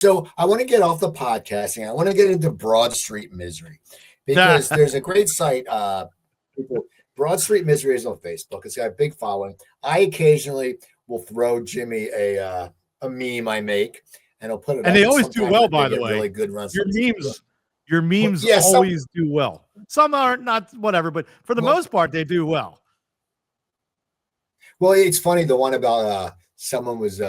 So I want to get off the podcasting. I want to get into Broad Street Misery because there's a great site. Broad Street Misery is on Facebook. It's got a big following. I occasionally will throw Jimmy a meme I make, and I'll put it. And up. they always do well, by the way. Really good runs. Your memes always do well. Some are not, whatever, but for the most part, they do well. Well, it's funny. The one about someone was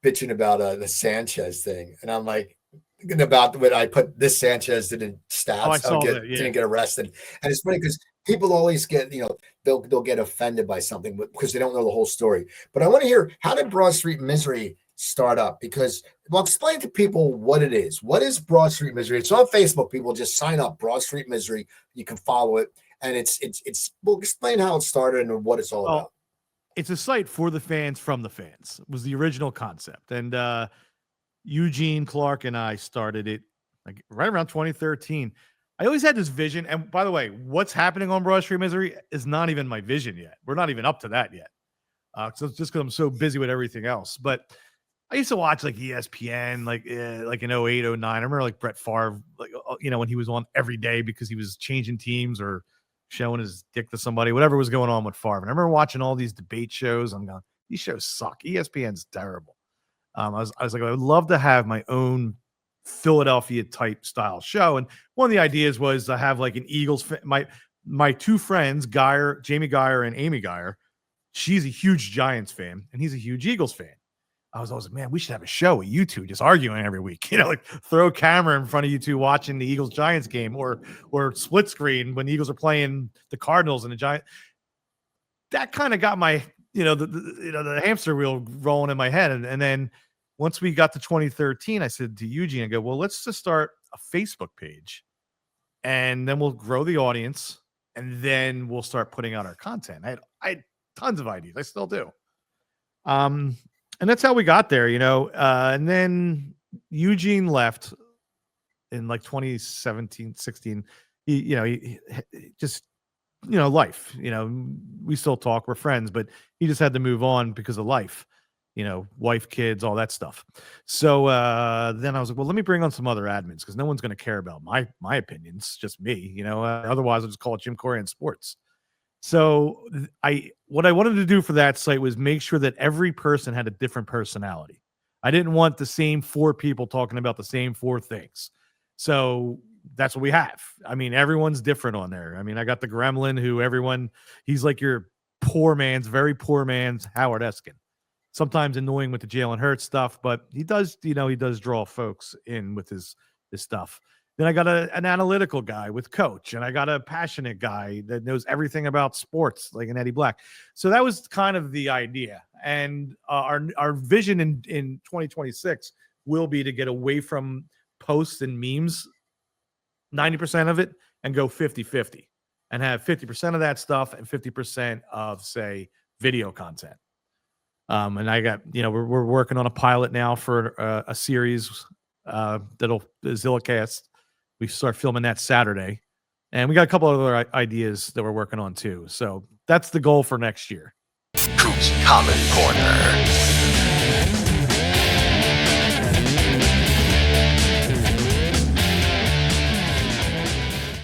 bitching about the Sanchez thing, and I'm like, thinking about when I put this Sanchez didn't didn't get arrested, and it's funny because people always get, they'll get offended by something because they don't know the whole story. But I want to hear, how did Broad Street Misery start up? Because explain to people what it is. What is Broad Street Misery? It's on Facebook. People just sign up. Broad Street Misery. You can follow it, and it's. We'll explain how it started and what it's all about. It's a site for the fans from the fans. It was the original concept. And Eugene Clark and I started it like right around 2013. I always had this vision. And by the way, what's happening on Broad Street Misery is not even my vision yet. We're not even up to that yet. So it's just because I'm so busy with everything else. But I used to watch like ESPN, like in 08, 09. I remember like Brett Favre, when he was on every day because he was changing teams or showing his dick to somebody, whatever was going on with Favre. And I remember watching all these debate shows. I'm going, these shows suck. ESPN's terrible. I was like, I would love to have my own Philadelphia type style show. And one of the ideas was to have like an Eagles. My two friends, Jamie Geyer and Amy Geyer, she's a huge Giants fan and he's a huge Eagles fan. I was always like, man, we should have a show with you two just arguing every week. Like throw a camera in front of you two watching the Eagles Giants game or split screen when the Eagles are playing the Cardinals and the Giants. That kind of got my, the hamster wheel rolling in my head. And then once we got to 2013, I said to Eugene, I go, well, let's just start a Facebook page and then we'll grow the audience and then we'll start putting out our content. I had tons of ideas. I still do. And that's how we got there, and then Eugene left in like 2017, 16. He just, life, we still talk, we're friends, but he just had to move on because of life, wife, kids, all that stuff. So then I was like, well, let me bring on some other admins because no one's going to care about my opinions, just me, otherwise I'll just call it Jim Korhan Sports. So what I wanted to do for that site was make sure that every person had a different personality. I didn't want the same four people talking about the same four things. So that's what we have. I mean, everyone's different on there. I mean, I got the gremlin he's like your very poor man's Howard Eskin. Sometimes annoying with the Jalen Hurts stuff, but he does draw folks in with his stuff. Then I got an analytical guy with Coach, and I got a passionate guy that knows everything about sports, like an Eddie Black. So that was kind of the idea. And our vision in 2026 will be to get away from posts and memes, 90% of it, and go 50-50, and have 50% of that stuff and 50% of, say, video content. And I got, we're working on a pilot now for a series that'll Zillacast. We start filming that Saturday, and we got a couple other ideas that we're working on too. So that's the goal for next year. Coop's Comment Corner.